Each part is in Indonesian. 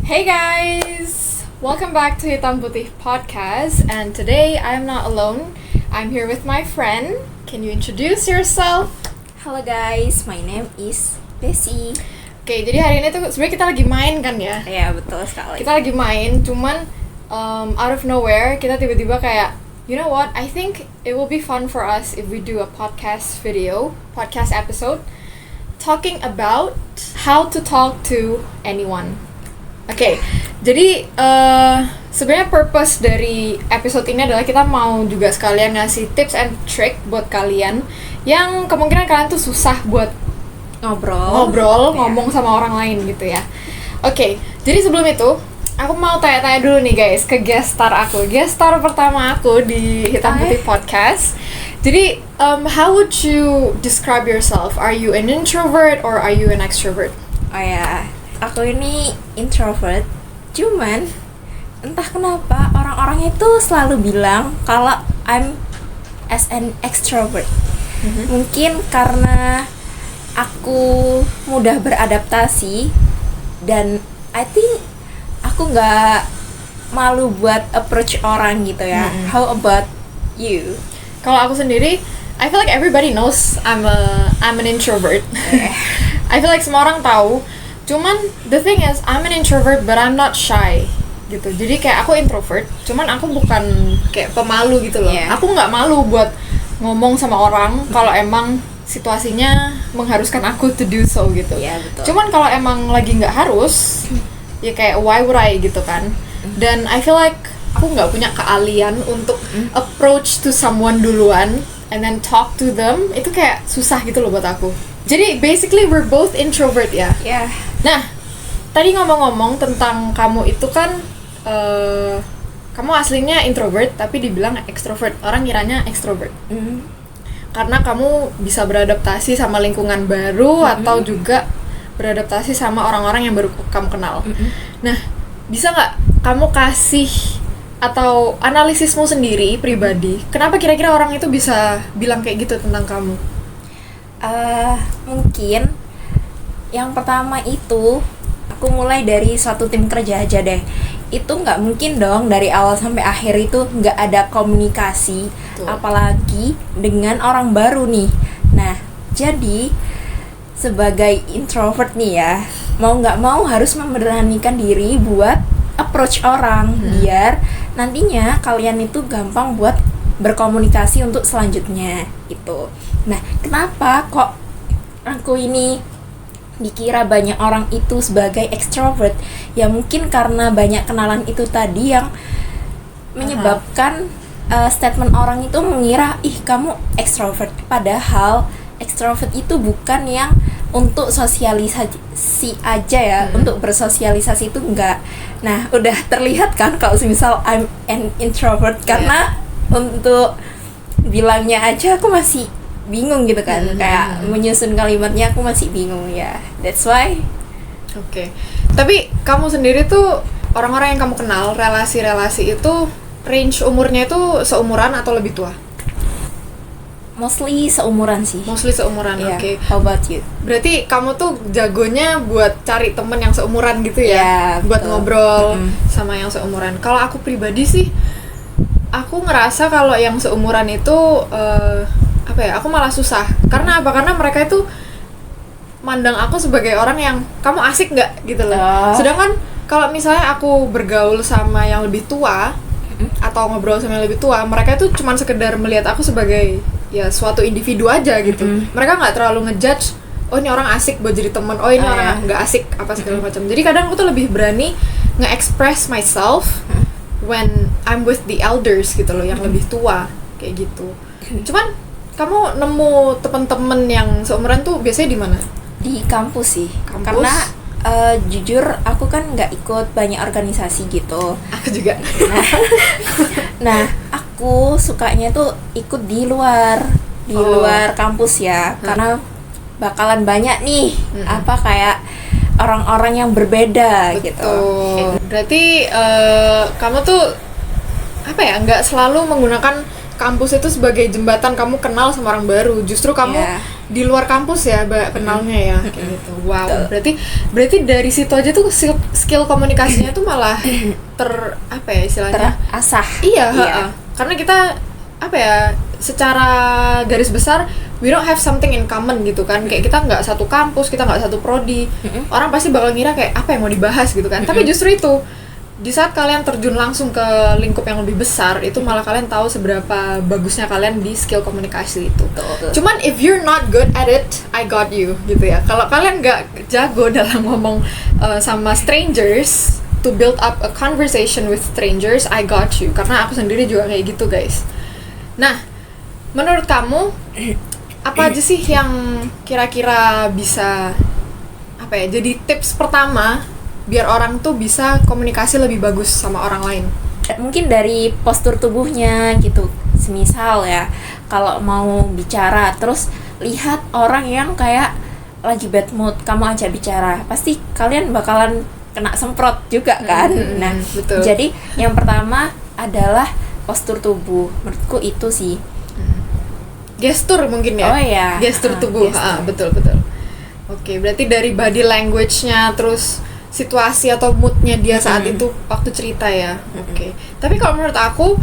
Hey guys! Welcome back to Hitam Putih Podcast, and today I'm not alone. I'm here with my friend. Can you introduce yourself? Halo guys, my name is Desi. Oke, jadi hari ini tuh sebenarnya kita lagi main kan ya? Ya betul sekali. Kita lagi main, cuman out of nowhere kita tiba-tiba kayak, you know what? I think it will be fun for us if we do a podcast episode, talking about how to talk to anyone. Oke, jadi sebenarnya purpose dari episode ini adalah kita mau juga sekalian ngasih tips and trick buat kalian yang kemungkinan kalian tuh susah buat ngomong sama orang lain gitu ya. Oke, jadi sebelum itu aku mau tanya-tanya dulu nih guys ke guest star pertama aku di Hitam Putih Podcast. Jadi how would you describe yourself? Are you an introvert or are you an extrovert? Oh ya, aku ini introvert. Cuman entah kenapa orang-orang itu selalu bilang kalau I'm as an extrovert. Mungkin karena aku mudah beradaptasi dan I think aku nggak malu buat approach orang gitu ya. How about you? Kalau aku sendiri, I feel like everybody knows I'm an introvert. I feel like semua orang tahu. Cuman the thing is, I'm an introvert but I'm not shy gitu. Jadi kayak aku introvert, cuman aku bukan kayak pemalu gitu loh. Yeah. Aku nggak malu buat ngomong sama orang kalau emang situasinya mengharuskan aku to do so gitu. Yeah, betul. Cuman kalau emang lagi nggak harus, ya kayak why would I gitu kan. Dan I feel like aku nggak punya keahlian untuk approach to someone duluan and then talk to them. Itu kayak susah gitu loh buat aku. Jadi basically we're both introvert ya. Yeah. Nah, tadi ngomong-ngomong tentang kamu itu kan kamu aslinya introvert tapi dibilang extrovert. Orang ngiranya extrovert. Karena kamu bisa beradaptasi sama lingkungan baru atau juga beradaptasi sama orang-orang yang baru kamu kenal. Nah, bisa nggak kamu kasih atau analisismu sendiri pribadi, kenapa kira-kira orang itu bisa bilang kayak gitu tentang kamu? Mungkin yang pertama itu aku mulai dari suatu tim kerja aja deh. Itu nggak mungkin dong dari awal sampai akhir itu nggak ada komunikasi. Betul. Apalagi dengan orang baru nih. Nah, jadi sebagai introvert nih ya, mau nggak mau harus memberanikan diri buat approach orang biar nantinya kalian itu gampang buat berkomunikasi untuk selanjutnya itu. Nah, kenapa kok aku ini dikira banyak orang itu sebagai extrovert? Ya mungkin karena banyak kenalan itu tadi yang menyebabkan statement orang itu mengira ih kamu extrovert, padahal extrovert itu bukan yang untuk sosialisasi aja ya, untuk bersosialisasi itu enggak. Nah, udah terlihat kan kalau misal I'm an introvert karena untuk bilangnya aja aku masih bingung gitu kan, kayak menyusun kalimatnya aku masih bingung ya. That's why. Oke. Tapi kamu sendiri tuh orang-orang yang kamu kenal, relasi-relasi itu range umurnya itu seumuran atau lebih tua? Mostly seumuran sih. Mostly seumuran. Yeah. Oke. How about you? Berarti kamu tuh jagonya buat cari temen yang seumuran gitu ya? Yeah, buat betul. ngobrol sama yang seumuran. Kalau aku pribadi sih, aku ngerasa kalau yang seumuran itu aku malah susah. Karena apa? Karena mereka itu mandang aku sebagai orang yang kamu asik nggak gitu loh. Sedangkan kalau misalnya aku bergaul sama yang lebih tua atau ngobrol sama yang lebih tua, mereka itu cuma sekedar melihat aku sebagai ya suatu individu aja gitu. Mereka nggak terlalu ngejudge, oh ini orang asik buat jadi teman, oh ini orang nggak asik apa segala macam. Jadi kadang aku tuh lebih berani nge-express myself when I'm with the elders gitu loh, yang lebih tua kayak gitu. Cuman kamu nemu teman-teman yang seumuran tuh biasanya di mana? Di kampus sih. Kampus? Karena jujur aku kan nggak ikut banyak organisasi gitu. Aku juga. Nah, aku sukanya tuh ikut di luar kampus ya, karena bakalan banyak nih kayak orang-orang yang berbeda. Betul. Gitu. Berarti kamu tuh nggak selalu menggunakan kampus itu sebagai jembatan kamu kenal sama orang baru. Justru kamu di luar kampus ya kenalnya ya kayak gitu. Wow, berarti dari situ aja tuh skill komunikasinya tuh malah apa ya istilahnya? Terasah. Iya. Karena kita apa ya, secara garis besar we don't have something in common gitu kan. Kayak kita nggak satu kampus, kita nggak satu prodi. Orang pasti bakal ngira kayak apa yang mau dibahas gitu kan. Tapi justru itu, di saat kalian terjun langsung ke lingkup yang lebih besar, itu malah kalian tahu seberapa bagusnya kalian di skill komunikasi itu. Cuman if you're not good at it, I got you gitu ya. Kalau kalian nggak jago dalam ngomong sama strangers, to build up a conversation with strangers, I got you. Karena aku sendiri juga kayak gitu guys. Nah, menurut kamu apa aja sih yang kira-kira bisa apa ya, jadi tips pertama biar orang tuh bisa komunikasi lebih bagus sama orang lain? Mungkin dari postur tubuhnya gitu. Semisal ya, kalau mau bicara terus lihat orang yang kayak lagi bad mood, kamu ajak bicara, pasti kalian bakalan kena semprot juga kan. Nah, betul. Jadi yang pertama adalah postur tubuh. Menurutku itu sih. Gestur mungkin ya. Oh iya. Gestur tubuh. Betul. Oke, berarti dari body language-nya, terus situasi atau mood-nya dia saat itu waktu cerita ya. Oke. Tapi kalau menurut aku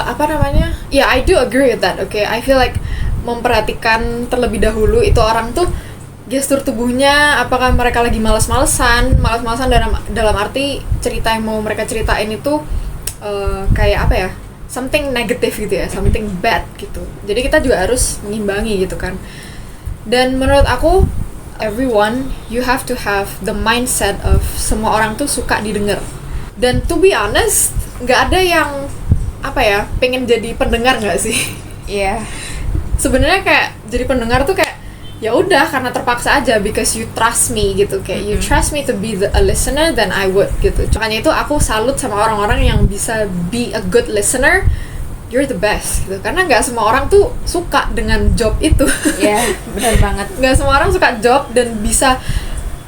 apa namanya? Ya, I do agree with that. Oke, I feel like memperhatikan terlebih dahulu itu orang tuh gestur tubuhnya, apakah mereka lagi malas-malesan dalam arti cerita yang mau mereka ceritain itu kayak apa ya? Something negatif gitu ya, something bad gitu. Jadi kita juga harus mengimbangi gitu kan. Dan menurut aku, everyone, you have to have the mindset of semua orang tuh suka didengar. Dan to be honest, nggak ada yang apa ya, pengen jadi pendengar nggak sih? Iya. Sebenarnya kayak jadi pendengar tuh kayak ya udah karena terpaksa aja, because you trust me gitu, kayak you trust me to be a listener, then I would gitu. Makanya itu aku salut sama orang-orang yang bisa be a good listener. You're the best gitu, karena nggak semua orang tuh suka dengan job itu. Iya, benar banget. Nggak semua orang suka job dan bisa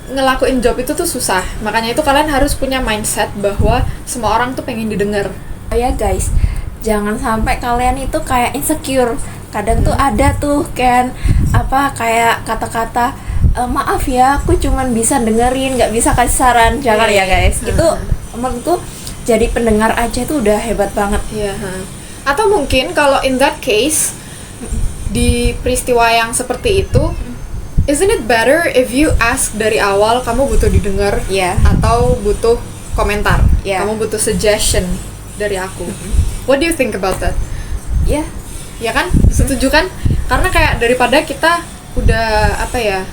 ngelakuin job itu tuh susah. Makanya itu kalian harus punya mindset bahwa semua orang tuh pengen didengar. Oh ya guys, jangan sampai kalian itu kayak insecure. Kadang tuh ada tuh kan apa kayak kata-kata maaf ya, aku cuman bisa dengerin, nggak bisa kasih saran. Jangan ya guys. Itu menurutku jadi pendengar aja tuh udah hebat banget. Iya. Atau mungkin kalau in that case, di peristiwa yang seperti itu, isn't it better if you ask dari awal kamu butuh didengar, atau butuh komentar, kamu butuh suggestion dari aku. What do you think about that? Ya kan, setuju kan? Karena kayak daripada kita udah apa ya,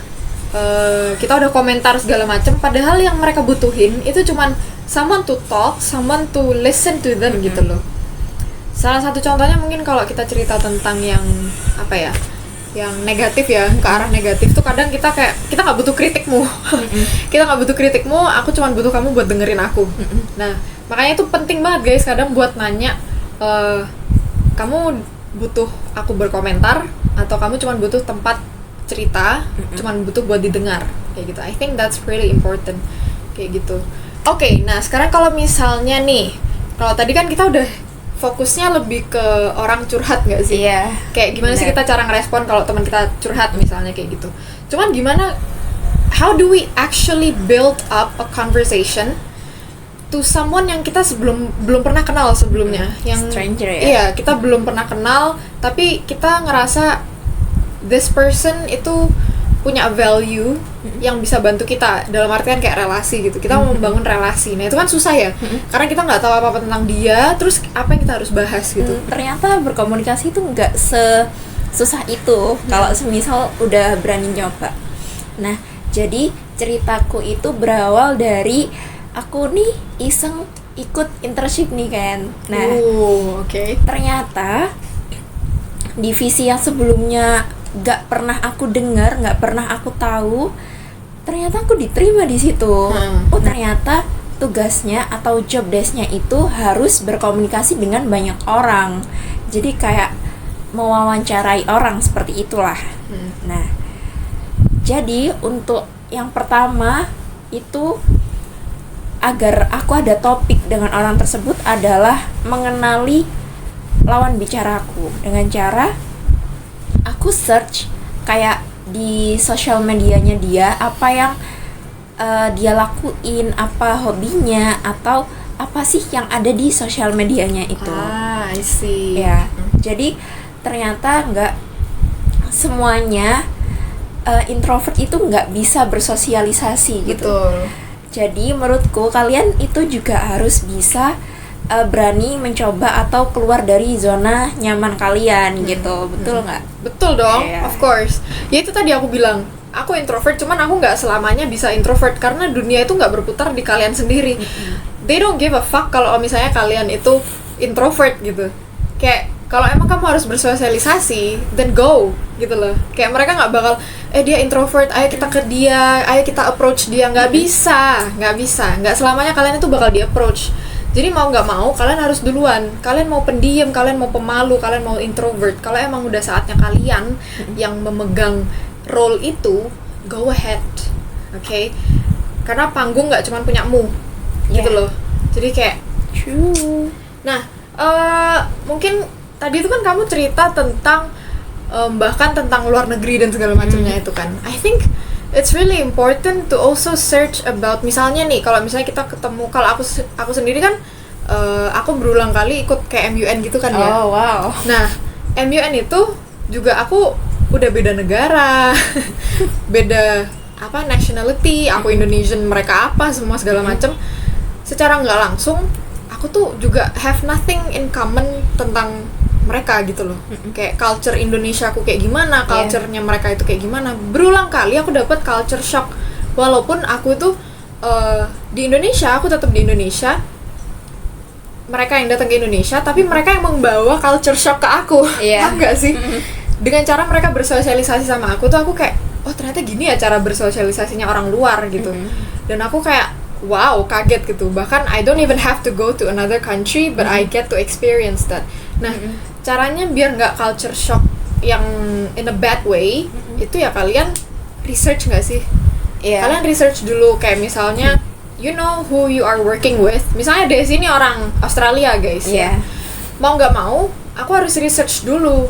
kita udah komentar segala macam, padahal yang mereka butuhin itu cuman someone to talk, someone to listen to them gitu loh. Salah satu contohnya mungkin kalau kita cerita tentang yang apa ya, yang negatif ya, ke arah negatif tuh kadang kita kayak kita nggak butuh kritikmu. Kita nggak butuh kritikmu, aku cuma butuh kamu buat dengerin aku. Nah, makanya itu penting banget guys, kadang buat nanya, kamu butuh aku berkomentar atau kamu cuma butuh tempat cerita, cuma butuh buat didengar kayak gitu. I think that's really important kayak gitu. Oke, nah sekarang kalau misalnya nih, kalau tadi kan kita udah fokusnya lebih ke orang curhat nggak sih? Iya. Kayak gimana sih kita cara ngerespon kalau teman kita curhat misalnya kayak gitu. Cuman gimana, how do we actually build up a conversation to someone yang kita belum pernah kenal sebelumnya, yang stranger ya? Iya, kita belum pernah kenal, tapi kita ngerasa this person itu punya value yang bisa bantu kita, dalam artian kayak relasi gitu. Kita mau membangun relasi. Nah, itu kan susah ya. Karena kita nggak tahu apa-apa tentang dia, terus apa yang kita harus bahas gitu. Ternyata berkomunikasi itu nggak sesusah itu kalau semisal udah berani nyoba. Nah, jadi ceritaku itu berawal dari aku nih iseng ikut internship nih kan. Nah, ternyata divisi yang sebelumnya gak pernah aku dengar, gak pernah aku tahu, ternyata aku diterima di situ. Oh, ternyata tugasnya atau job desk-nya itu harus berkomunikasi dengan banyak orang. Jadi kayak mewawancarai orang seperti itulah. Nah, jadi untuk yang pertama itu agar aku ada topik dengan orang tersebut adalah mengenali lawan bicaraku dengan cara aku search kayak di sosial medianya dia, apa yang dia lakuin, apa hobinya, atau apa sih yang ada di sosial medianya itu. I see. Ya, jadi ternyata nggak semuanya introvert itu nggak bisa bersosialisasi gitu. Betul. Jadi menurutku kalian itu juga harus bisa berani mencoba atau keluar dari zona nyaman kalian gitu, betul nggak? Betul dong, Iya. of course. Ya itu tadi aku bilang, aku introvert, cuman aku nggak selamanya bisa introvert karena dunia itu nggak berputar di kalian sendiri. They don't give a fuck kalau misalnya kalian itu introvert gitu. Kayak kalau emang kamu harus bersosialisasi, then go gitu loh. Kayak mereka nggak bakal, dia introvert, ayo kita ke dia, ayo kita approach dia. Nggak bisa. Nggak selamanya kalian itu bakal di approach. Jadi mau nggak mau kalian harus duluan. Kalian mau pendiam, kalian mau pemalu, kalian mau introvert. Kalau emang udah saatnya kalian yang memegang role itu, go ahead, okay? Karena panggung nggak cuma punyamu, gitu Yeah. loh. Jadi kayak, True. nah, mungkin tadi itu kan kamu cerita tentang bahkan tentang luar negeri dan segala macamnya itu kan. I think it's really important to also search about, misalnya nih, kalau misalnya kita ketemu, kalau aku sendiri kan, aku berulang kali ikut kayak MUN gitu kan ya. Oh wow. Nah, MUN itu juga aku udah beda negara, beda apa nationality, aku Indonesian, mereka apa, semua segala macem. Secara nggak langsung, aku tuh juga have nothing in common tentang mereka gitu loh. Kayak culture Indonesia aku kayak gimana, culture-nya mereka itu kayak gimana. Berulang kali aku dapat culture shock. Walaupun aku tuh di Indonesia, aku tetap di Indonesia. Mereka yang datang ke Indonesia, tapi mereka yang membawa culture shock ke aku. Iya. Paham nggak sih? Dengan cara mereka bersosialisasi sama aku tuh, aku kayak, oh ternyata gini ya cara bersosialisasinya orang luar gitu. Dan aku kayak, wow, kaget gitu. Bahkan I don't even have to go to another country, but I get to experience that. Nah, caranya biar nggak culture shock yang in a bad way, itu ya kalian research nggak sih? Iya. Kalian research dulu, kayak misalnya, you know who you are working with. Misalnya dari sini orang Australia guys, Iya. ya. Mau nggak mau, aku harus research dulu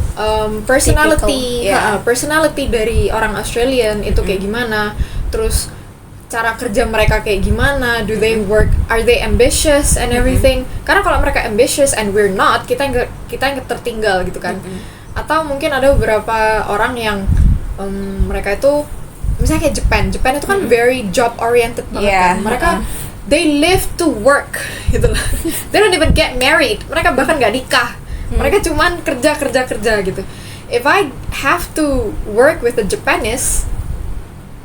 personality, Typical, yeah. Personality dari orang Australian itu kayak gimana. Terus cara kerja mereka kayak gimana, do they work, are they ambitious and everything. Karena kalau mereka ambitious and we're not, kita yang tertinggal gitu kan. Atau mungkin ada beberapa orang yang mereka itu misalnya kayak Japan itu kan very job oriented banget Yeah, kan. Mereka they live to work gitu loh. They don't even get married. Mereka bahkan nggak nikah. Mereka cuman kerja gitu. If I have to work with a Japanese,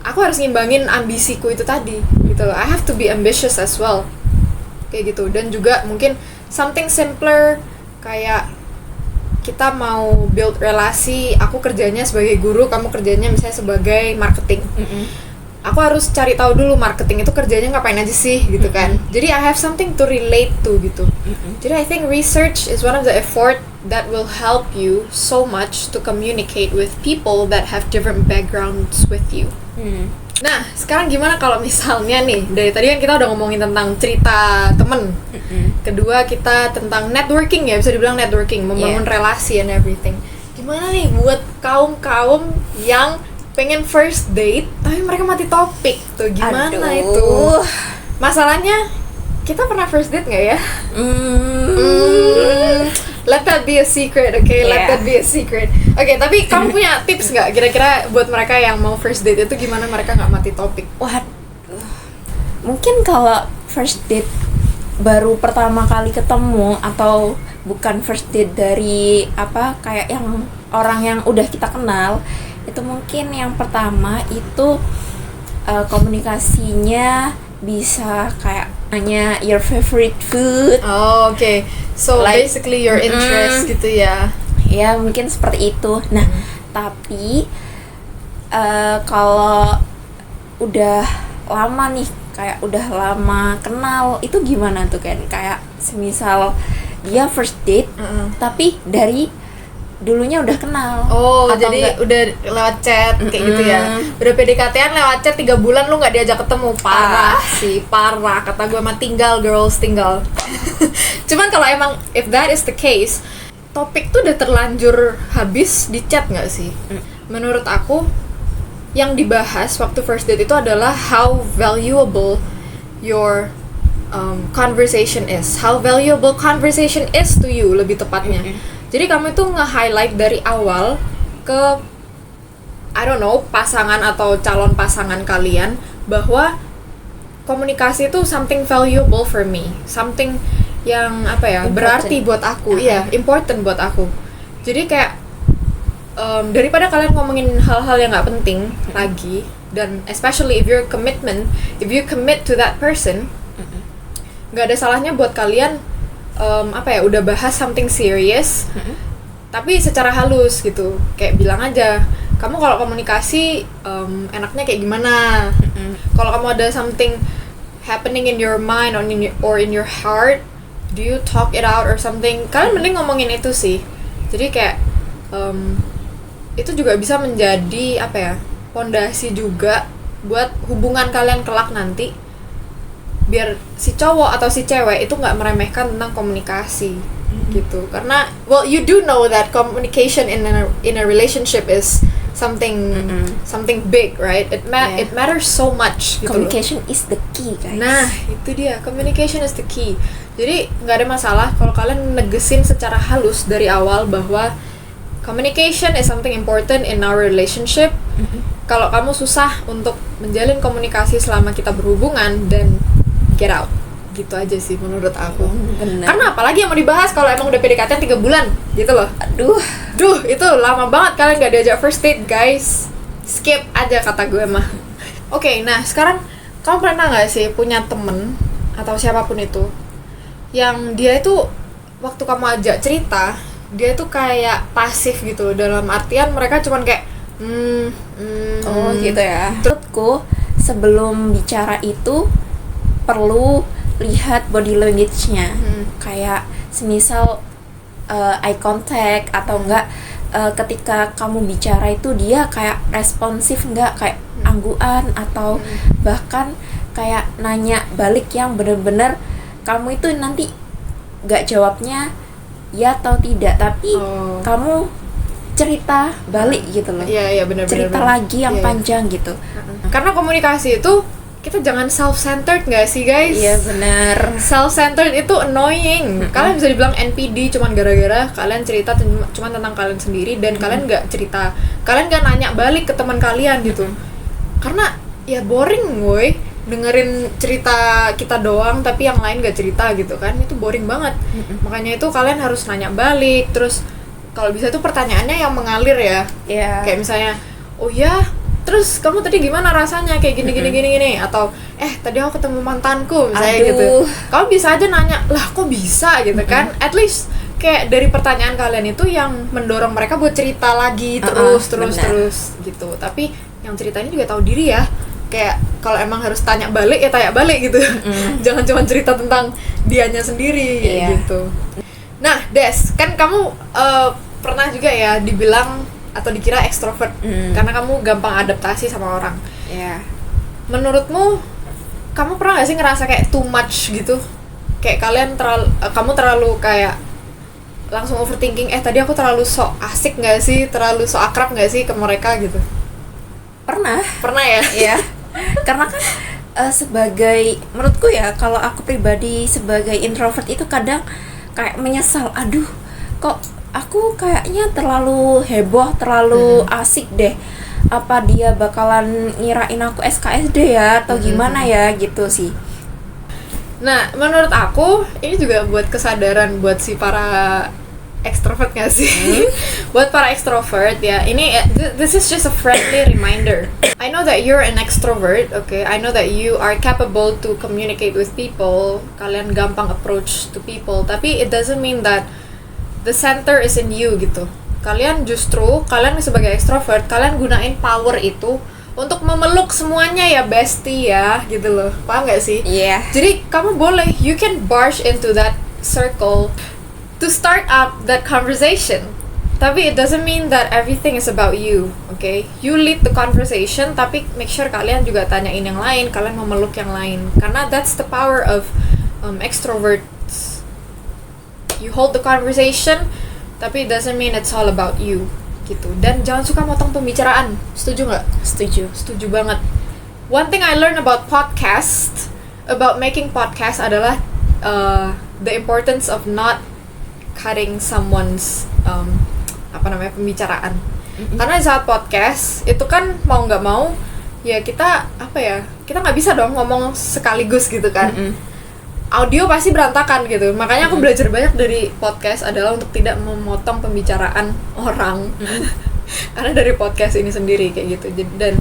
aku harus ngimbangin ambisiku itu tadi gitu loh. I have to be ambitious as well. Kayak gitu. Dan juga mungkin something simpler, kayak kita mau build relasi, aku kerjanya sebagai guru, kamu kerjanya misalnya sebagai marketing. Aku harus cari tahu dulu marketing itu kerjanya ngapain aja sih gitu kan. Jadi I have something to relate to gitu. Jadi I think research is one of the effort that will help you so much to communicate with people that have different backgrounds with you. Nah, sekarang gimana kalau misalnya nih, dari tadi kan kita udah ngomongin tentang cerita temen. Kedua kita tentang networking, ya bisa dibilang networking, membangun relasi and everything. Gimana nih buat kaum-kaum yang pengen first date tapi mereka mati topik tuh, gimana itu? Masalahnya kita pernah first date nggak ya? Let that be a secret, okay? Let that be a secret. Okay, tapi kamu punya tips nggak kira-kira buat mereka yang mau first date itu gimana mereka nggak mati topik? Waduh, mungkin kalau first date baru pertama kali ketemu, atau bukan first date dari apa kayak yang orang yang udah kita kenal, itu mungkin yang pertama itu komunikasinya bisa kayak nanya your favorite food. Oh, okay. So Like, basically your interest gitu ya. Ya mungkin seperti itu. Nah tapi kalau udah lama nih, kayak udah lama kenal, itu gimana tuh kan? Kayak semisal dia first date tapi dari dulunya udah kenal. Oh, atau jadi enggak, udah lewat chat kayak gitu ya. Udah PDKT-an lewat chat 3 bulan lu nggak diajak ketemu. Parah sih, parah. Kata gue mah tinggal girls, tinggal. Cuman kalau emang if that is the case, topik tuh udah terlanjur habis di chat nggak sih? menurut aku yang dibahas waktu first date itu adalah how valuable your conversation is, how valuable conversation is to you, lebih tepatnya. Jadi kamu itu nge-highlight dari awal ke I don't know, pasangan atau calon pasangan kalian bahwa komunikasi itu something valuable for me, something yang apa ya, Important. berarti buat aku, iya, important buat aku. Jadi kayak daripada kalian ngomongin hal-hal yang nggak penting lagi, dan especially if you commit to that person, nggak ada salahnya buat kalian apa ya, udah bahas something serious, tapi secara halus gitu, kayak bilang aja, kamu kalau komunikasi enaknya kayak gimana? Kalau kamu ada something happening in your mind or in your heart, do you talk it out or something? Kalian mending ngomongin itu sih. Jadi kayak itu juga bisa menjadi apa ya, pondasi juga buat hubungan kalian kelak nanti, biar si cowok atau si cewek itu nggak meremehkan tentang komunikasi gitu. Karena well, you do know that communication in a relationship is something big, right? It matters so much gitu. Communication is the key, guys. Nah, itu dia, communication is the key. Jadi nggak ada masalah kalau kalian negesin secara halus dari awal bahwa communication is something important in our relationship. Kalau kamu susah untuk menjalin komunikasi selama kita berhubungan, then get out. Gitu aja sih menurut aku. Bener. Karena apalagi yang mau dibahas kalau emang udah PDKT 3 bulan gitu loh. Duh, itu lama banget kalian gak diajak first date, guys. Skip aja kata gue mah. Oke, nah sekarang kamu pernah gak sih punya temen atau siapapun itu yang dia itu waktu kamu ajak cerita, dia itu kayak pasif gitu, dalam artian mereka cuman kayak Oh gitu ya. Menurutku sebelum bicara itu perlu lihat body language-nya. Kayak semisal eye contact atau enggak ketika kamu bicara itu dia kayak responsif enggak, kayak angguan atau bahkan kayak nanya balik yang bener-bener kamu itu nanti enggak jawabnya ya atau tidak, tapi kamu cerita balik gitu loh. Iya, benar-benar. Cerita lagi yang panjang gitu. Karena komunikasi itu kita jangan self-centered nggak sih, guys? Iya benar. Self-centered itu annoying. Kalian bisa dibilang NPD cuman gara-gara kalian cerita cuman tentang kalian sendiri dan kalian nggak cerita, kalian nggak nanya balik ke teman kalian gitu. Karena ya boring, woy, dengerin cerita kita doang tapi yang lain nggak cerita gitu kan, itu boring banget. Makanya itu kalian harus nanya balik. Terus kalau bisa tuh pertanyaannya yang mengalir ya. Iya. Kayak misalnya, oh ya, terus kamu tadi gimana rasanya kayak gini atau tadi aku ketemu mantanku misalnya. Aduh. Gitu, kamu bisa aja nanya, lah kok bisa gitu kan. At least kayak dari pertanyaan kalian itu yang mendorong mereka buat cerita lagi terus gitu. Tapi yang ceritanya juga tahu diri ya, kayak kalau emang harus tanya balik ya tanya balik gitu. Jangan cuma cerita tentang dianya sendiri gitu. Nah Des, kan kamu pernah juga ya dibilang atau dikira ekstrovert karena kamu gampang adaptasi sama orang. Iya. Menurutmu kamu pernah gak sih ngerasa kayak too much gitu? Kayak kamu terlalu kayak langsung overthinking, tadi aku terlalu sok asik gak sih? Terlalu sok akrab gak sih ke mereka gitu? Pernah ya? Iya. Karena kan sebagai, menurutku ya, kalau aku pribadi sebagai introvert itu kadang kayak menyesal, aduh kok aku kayaknya terlalu heboh, terlalu asik deh. Apa dia bakalan ngirain aku SKSD ya atau gimana ya gitu sih. Nah, menurut aku ini juga buat kesadaran buat si para extrovert gak sih? Buat para extrovert ya, ini this is just a friendly reminder. I know that you're an extrovert, okay? I know that you are capable to communicate with people. Kalian gampang approach to people, tapi it doesn't mean that the center is in you gitu. Kalian sebagai extrovert, kalian gunain power itu untuk memeluk semuanya ya bestie ya gitu loh. Paham gak sih? Iya. Jadi kamu boleh, you can barge into that circle to start up that conversation. Tapi it doesn't mean that everything is about you, okay? You lead the conversation, tapi make sure kalian juga tanyain yang lain, kalian memeluk yang lain. Karena that's the power of extroverts. You hold the conversation, tapi it doesn't mean it's all about you. gitu. Dan jangan suka motong pembicaraan. Setuju nggak? Setuju banget. One thing I learned about making podcast adalah the importance of not cutting someone's pembicaraan. Karena di saat podcast itu kan mau nggak mau ya kita nggak bisa dong ngomong sekaligus gitu kan. Audio pasti berantakan gitu. Makanya aku belajar banyak dari podcast adalah untuk tidak memotong pembicaraan orang. Karena dari podcast ini sendiri kayak gitu. Dan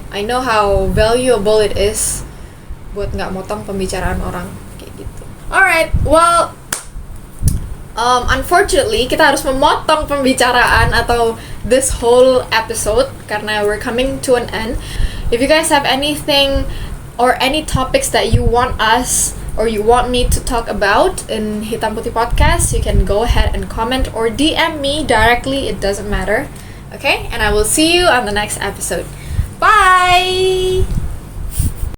I know how valuable it is buat nggak motong pembicaraan orang kayak gitu. Alright, well, unfortunately kita harus memotong pembicaraan atau this whole episode karena we're coming to an end. If you guys have anything or any topics that you want us or you want me to talk about in Hitam Putih Podcast, you can go ahead and comment or DM me directly, it doesn't matter. Okay? And I will see you on the next episode. Bye!